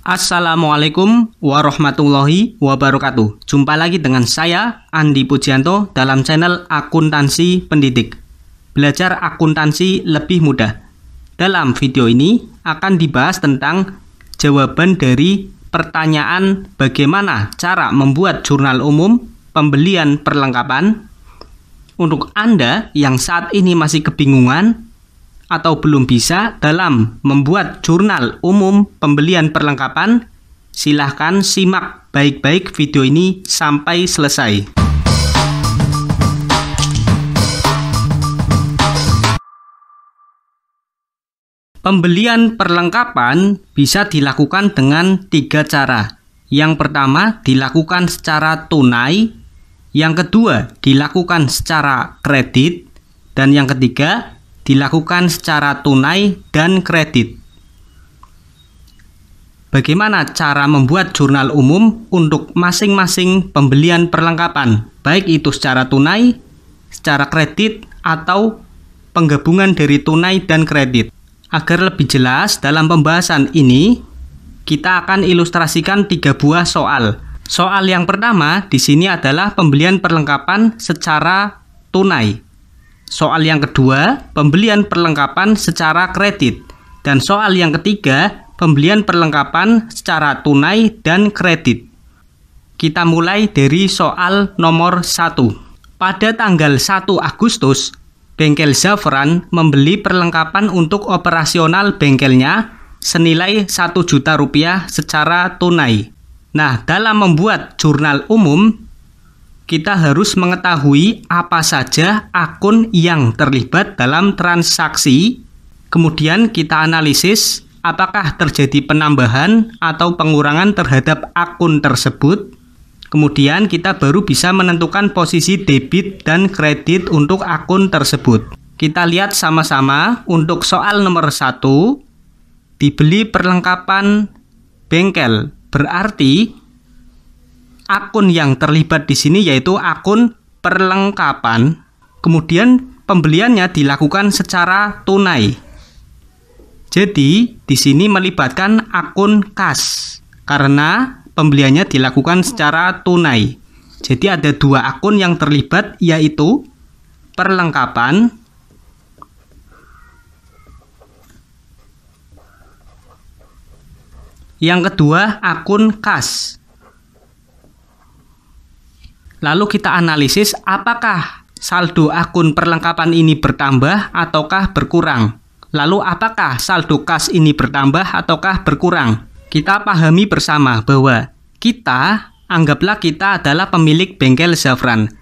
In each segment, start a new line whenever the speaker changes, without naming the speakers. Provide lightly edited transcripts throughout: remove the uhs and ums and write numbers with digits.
Assalamualaikum warahmatullahi wabarakatuh. Jumpa lagi dengan saya, Andi Pujianto, dalam channel Akuntansi Pendidik. Belajar akuntansi lebih mudah. Dalam video ini akan dibahas tentang jawaban dari pertanyaan bagaimana cara membuat jurnal umum pembelian perlengkapan. Untuk Anda yang saat ini masih kebingungan atau belum bisa dalam membuat jurnal umum pembelian perlengkapan, silahkan simak baik-baik video ini sampai selesai. Pembelian perlengkapan bisa dilakukan dengan 3 cara. Yang pertama dilakukan secara tunai, yang kedua dilakukan secara kredit, dan yang ketiga dilakukan secara tunai dan kredit. Bagaimana cara membuat jurnal umum untuk masing-masing pembelian perlengkapan, baik itu secara tunai, secara kredit, atau penggabungan dari tunai dan kredit? Agar lebih jelas dalam pembahasan ini, kita akan ilustrasikan 3 buah soal. Soal yang pertama di sini adalah pembelian perlengkapan secara tunai. Soal yang kedua, pembelian perlengkapan secara kredit. Dan soal yang ketiga, pembelian perlengkapan secara tunai dan kredit. Kita mulai dari soal nomor 1. Pada tanggal 1 Agustus, Bengkel Zafran membeli perlengkapan untuk operasional bengkelnya senilai Rp1.000.000 secara tunai. Nah, dalam membuat jurnal umum, kita harus mengetahui apa saja akun yang terlibat dalam transaksi. Kemudian kita analisis apakah terjadi penambahan atau pengurangan terhadap akun tersebut. Kemudian kita baru bisa menentukan posisi debit dan kredit untuk akun tersebut. Kita lihat sama-sama untuk soal nomor 1. Dibeli perlengkapan bengkel. Berarti akun yang terlibat di sini yaitu akun perlengkapan. Kemudian pembeliannya dilakukan secara tunai. Jadi di sini melibatkan akun kas karena pembeliannya dilakukan secara tunai. Jadi ada 2 akun yang terlibat yaitu perlengkapan yang kedua akun kas. Lalu kita analisis apakah saldo akun perlengkapan ini bertambah ataukah berkurang. Lalu apakah saldo kas ini bertambah ataukah berkurang. Kita pahami bersama bahwa anggaplah kita adalah pemilik bengkel Zafran.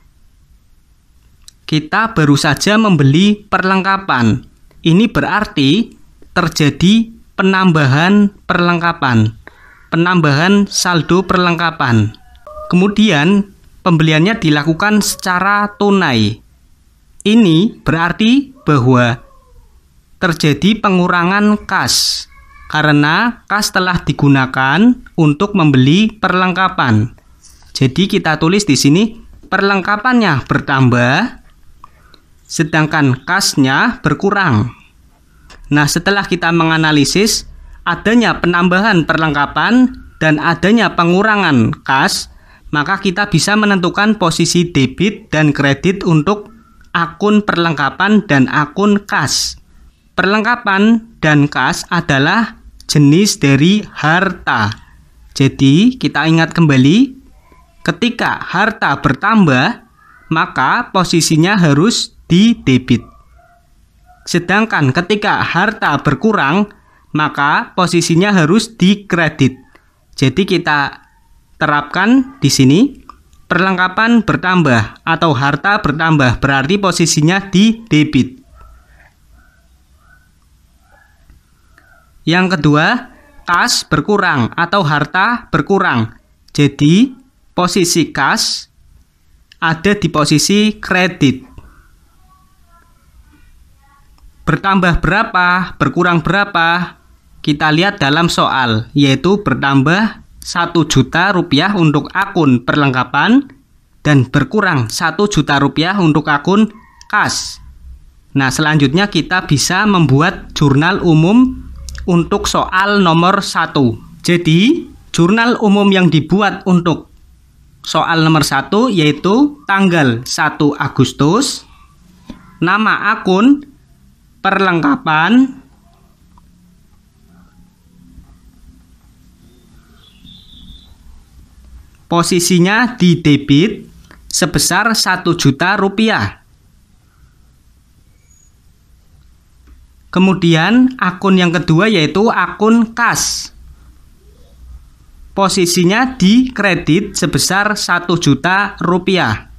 Kita baru saja membeli perlengkapan. Ini berarti terjadi penambahan perlengkapan, penambahan saldo perlengkapan. Kemudian pembeliannya dilakukan secara tunai. Ini berarti bahwa terjadi pengurangan kas karena kas telah digunakan untuk membeli perlengkapan. Jadi kita tulis di sini perlengkapannya bertambah sedangkan kasnya berkurang. Nah, setelah kita menganalisis adanya penambahan perlengkapan dan adanya pengurangan kas, maka kita bisa menentukan posisi debit dan kredit untuk akun perlengkapan dan akun kas. Perlengkapan dan kas adalah jenis dari harta. Jadi kita ingat kembali, ketika harta bertambah, maka posisinya harus di debit. Sedangkan ketika harta berkurang, maka posisinya harus di kredit. Jadi kita terapkan di sini perlengkapan bertambah atau harta bertambah berarti posisinya di debit. Yang kedua, kas berkurang atau harta berkurang. Jadi posisi kas ada di posisi kredit. Bertambah berapa, berkurang berapa? Kita lihat dalam soal, yaitu bertambah Rp1.000.000 untuk akun perlengkapan dan berkurang Rp1.000.000 untuk akun kas. Nah, selanjutnya kita bisa membuat jurnal umum untuk soal nomor 1. Jadi, jurnal umum yang dibuat untuk soal nomor 1 yaitu tanggal 1 Agustus, nama akun, perlengkapan, posisinya di debit sebesar 1 juta rupiah. Kemudian akun yang kedua yaitu akun kas. Posisinya di kredit sebesar 1 juta rupiah.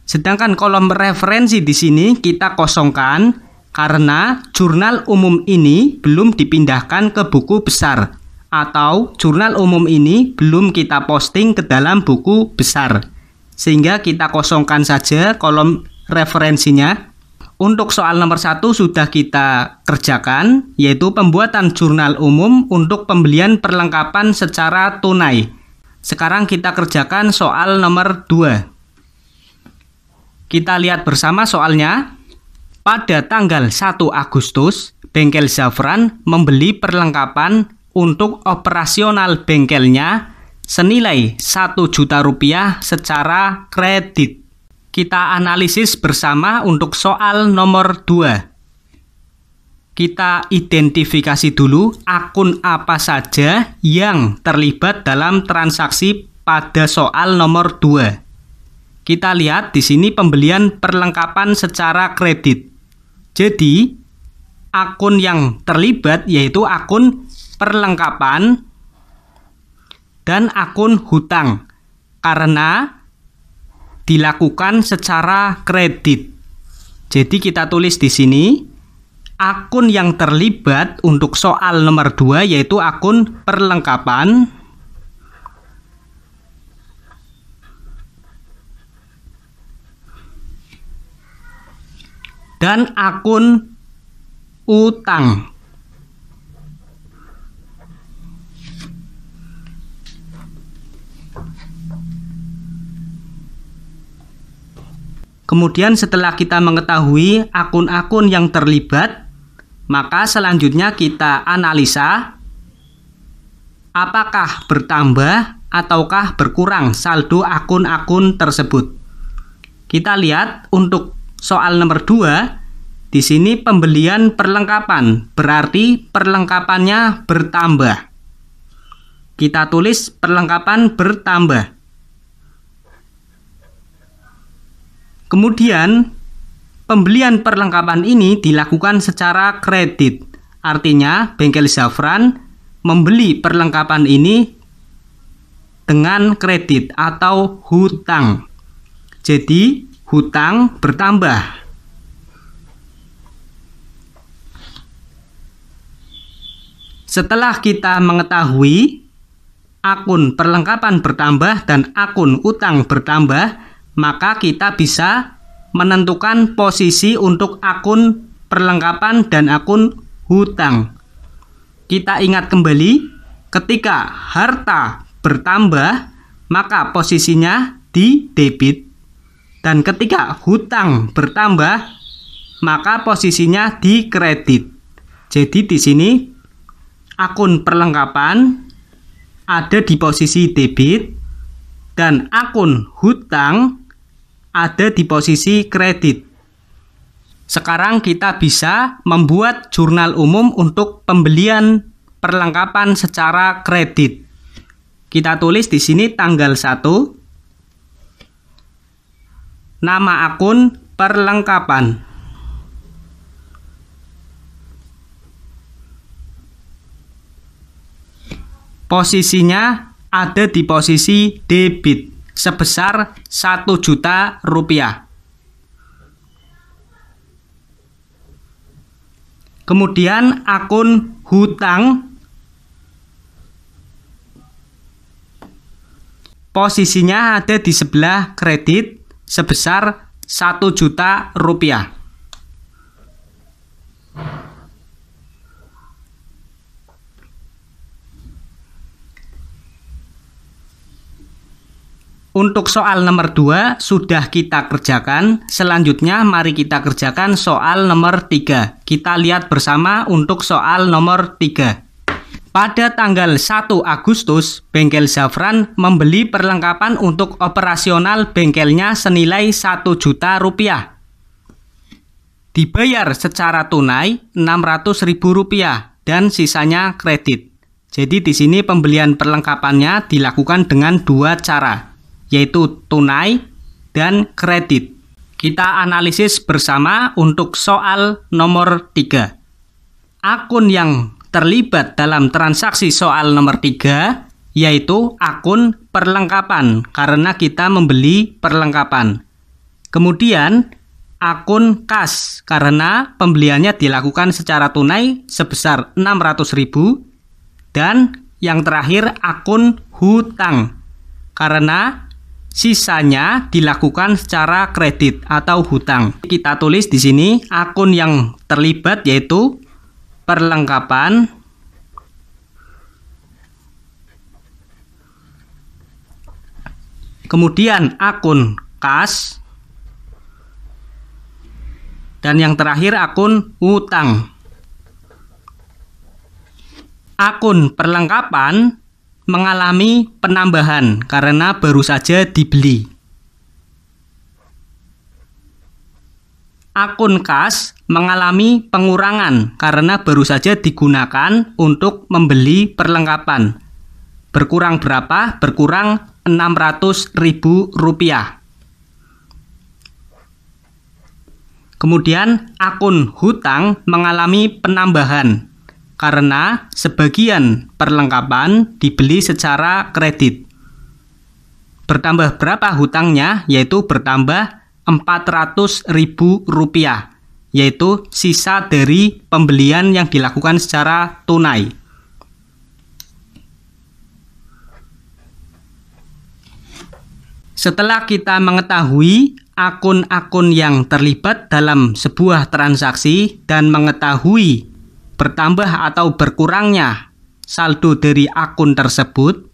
Sedangkan kolom referensi di sini kita kosongkan karena jurnal umum ini belum dipindahkan ke buku besar atau jurnal umum ini belum kita posting ke dalam buku besar. Sehingga kita kosongkan saja kolom referensinya. Untuk soal nomor 1 sudah kita kerjakan, yaitu pembuatan jurnal umum untuk pembelian perlengkapan secara tunai. Sekarang kita kerjakan soal nomor 2. Kita lihat bersama soalnya. Pada tanggal 1 Agustus, Bengkel Zafran membeli perlengkapan untuk operasional bengkelnya senilai 1 juta rupiah secara kredit. Kita analisis bersama untuk soal nomor 2. Kita identifikasi dulu akun apa saja yang terlibat dalam transaksi pada soal nomor 2. Kita lihat di sini pembelian perlengkapan secara kredit. Jadi, akun yang terlibat yaitu akun perlengkapan dan akun hutang karena dilakukan secara kredit. Jadi kita tulis di sini akun yang terlibat untuk soal nomor 2 yaitu akun perlengkapan dan akun utang. Kemudian setelah kita mengetahui akun-akun yang terlibat, maka selanjutnya kita analisa apakah bertambah ataukah berkurang saldo akun-akun tersebut. Kita lihat untuk soal nomor 2, di sini pembelian perlengkapan, berarti perlengkapannya bertambah. Kita tulis perlengkapan bertambah. Kemudian, pembelian perlengkapan ini dilakukan secara kredit. Artinya, Bengkel Zafran membeli perlengkapan ini dengan kredit atau hutang. Jadi, hutang bertambah. Setelah kita mengetahui akun perlengkapan bertambah dan akun utang bertambah, maka kita bisa menentukan posisi untuk akun perlengkapan dan akun hutang. Kita ingat kembali, ketika harta bertambah, maka posisinya di debit. Dan ketika hutang bertambah, maka posisinya di kredit. Jadi di sini akun perlengkapan ada di posisi debit dan akun hutang ada di posisi kredit. Sekarang kita bisa membuat jurnal umum untuk pembelian perlengkapan secara kredit. Kita tulis di sini tanggal 1, nama akun perlengkapan. Posisinya ada di posisi debit sebesar 1 juta rupiah. Kemudian akun hutang posisinya ada di sebelah kredit sebesar 1 juta rupiah. Untuk soal nomor 2 sudah kita kerjakan. Selanjutnya mari kita kerjakan soal nomor 3. Kita lihat bersama untuk soal nomor 3. Pada tanggal 1 Agustus, Bengkel Zafran membeli perlengkapan untuk operasional bengkelnya senilai 1 juta rupiah. Dibayar secara tunai 600.000 rupiah dan sisanya kredit. Jadi di sini pembelian perlengkapannya dilakukan dengan 2 cara, yaitu tunai dan kredit. Kita analisis bersama untuk soal nomor 3. Akun yang terlibat dalam transaksi soal nomor 3 yaitu akun perlengkapan karena kita membeli perlengkapan. Kemudian akun kas karena pembeliannya dilakukan secara tunai sebesar 600.000, dan yang terakhir akun hutang karena sisanya dilakukan secara kredit atau hutang. Kita tulis di sini akun yang terlibat yaitu perlengkapan, kemudian akun kas, dan yang terakhir akun hutang. Akun perlengkapan mengalami penambahan karena baru saja dibeli. Akun kas mengalami pengurangan karena baru saja digunakan untuk membeli perlengkapan. Berkurang berapa? Berkurang 600.000 rupiah. Kemudian akun hutang mengalami penambahan karena sebagian perlengkapan dibeli secara kredit. Bertambah berapa hutangnya? Yaitu bertambah 400.000 rupiah, yaitu sisa dari pembelian yang dilakukan secara tunai. Setelah kita mengetahui akun-akun yang terlibat dalam sebuah transaksi dan mengetahui bertambah atau berkurangnya saldo dari akun tersebut,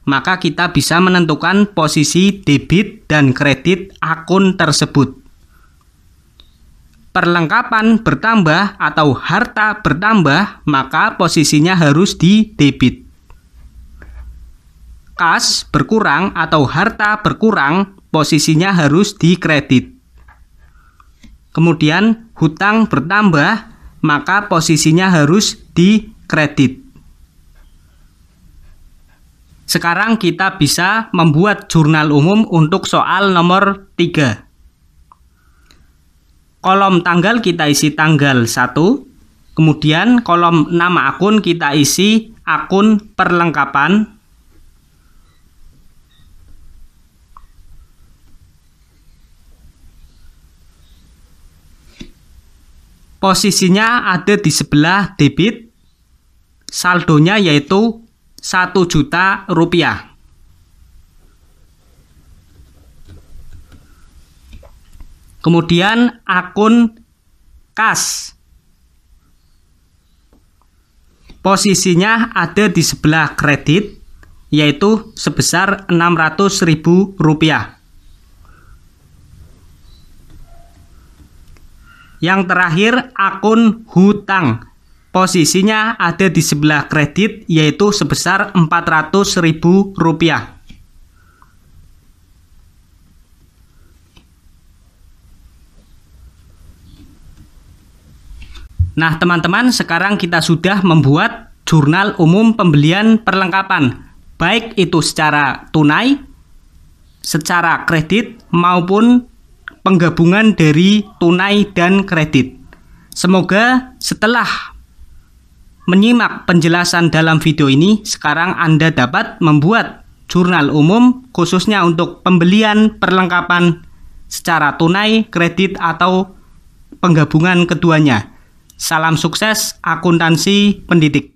maka kita bisa menentukan posisi debit dan kredit akun tersebut. Perlengkapan bertambah atau harta bertambah, maka posisinya harus di debit. Kas berkurang atau harta berkurang, posisinya harus di kredit. Kemudian hutang bertambah, maka posisinya harus di kredit. Sekarang kita bisa membuat jurnal umum untuk soal nomor 3. Kolom tanggal kita isi tanggal 1, kemudian kolom nama akun kita isi akun perlengkapan. Posisinya ada di sebelah debit, saldonya yaitu 1 juta rupiah. Kemudian akun kas, posisinya ada di sebelah kredit, yaitu sebesar 600.000 rupiah. Yang terakhir akun hutang, posisinya ada di sebelah kredit yaitu sebesar 400.000 rupiah. Nah teman-teman, sekarang kita sudah membuat jurnal umum pembelian perlengkapan, baik itu secara tunai, secara kredit maupun penggabungan dari tunai dan kredit. Semoga setelah menyimak penjelasan dalam video ini, sekarang Anda dapat membuat jurnal umum khususnya untuk pembelian perlengkapan secara tunai, kredit, atau penggabungan keduanya. Salam sukses akuntansi pendidik.